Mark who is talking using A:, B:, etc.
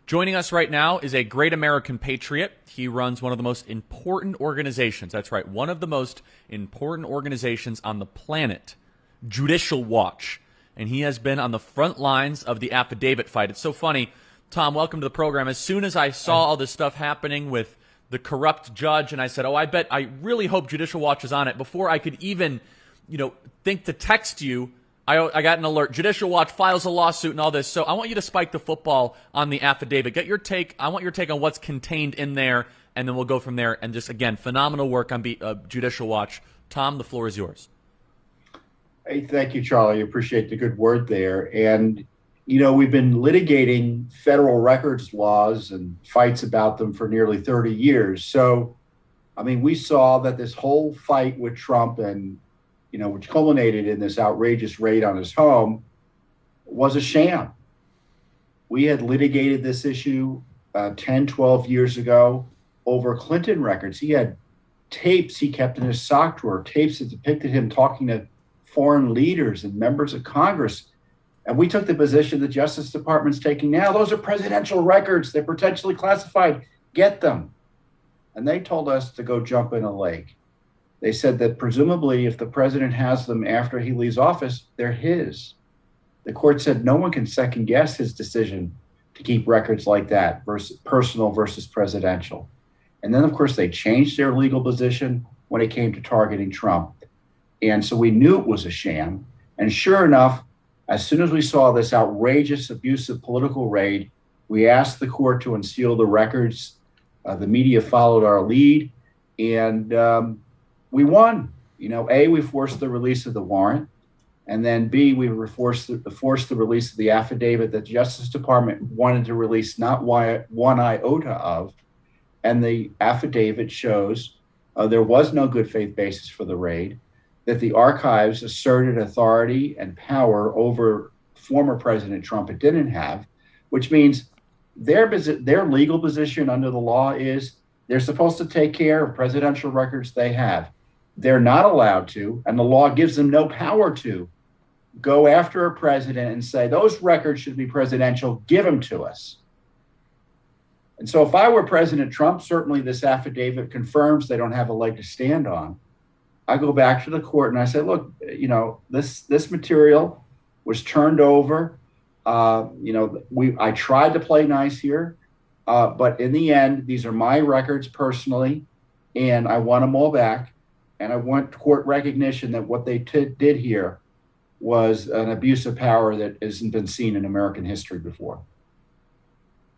A: Joining us right now is a great American patriot. He runs one of the most important organizations. That's right, one of the most important organizations on the planet, Judicial Watch. And he has been on the front lines of the affidavit fight. It's so funny. Tom, welcome to the program. As soon as I saw all this stuff happening with the corrupt judge, and I said, I really hope Judicial Watch is on it. Before I could even, think to text you, I got an alert. Judicial Watch files a lawsuit and all this. So I want you to spike the football on the affidavit. Get your take. I want your take on what's contained in there, and then we'll go from there. And just, again, phenomenal work on Judicial Watch. Tom, the floor is yours.
B: Hey, thank you, Charlie. I appreciate the good word there. And, we've been litigating federal records laws and fights about them for nearly 30 years. So, we saw that this whole fight with Trump and which culminated in this outrageous raid on his home, was a sham. We had litigated this issue 10, 12 years ago over Clinton records. He had tapes he kept in his sock drawer, tapes that depicted him talking to foreign leaders and members of Congress. And we took the position the Justice Department's taking now. Those are presidential records. They're potentially classified. Get them. And they told us to go jump in a lake. They said that presumably if the president has them after he leaves office, they're his. The court said no one can second guess his decision to keep records like that, personal versus presidential. And then, of course, they changed their legal position when it came to targeting Trump. And so we knew it was a sham. And sure enough, as soon as we saw this outrageous, abusive political raid, we asked the court to unseal the records. The media followed our lead, and we won. A, we forced the release of the warrant, and then B, we forced the release of the affidavit that the Justice Department wanted to release not one iota of. And the affidavit shows there was no good faith basis for the raid, that the archives asserted authority and power over former President Trump it didn't have, which means their legal position under the law is they're supposed to take care of presidential records they have. They're not allowed to, and the law gives them no power to, go after a president and say, those records should be presidential, give them to us. And so if I were President Trump, certainly this affidavit confirms they don't have a leg to stand on. I go back to the court and I say, look, this material was turned over. I tried to play nice here, but in the end, these are my records personally, and I want them all back. And I want court recognition that what they did here was an abuse of power that hasn't been seen in American history before.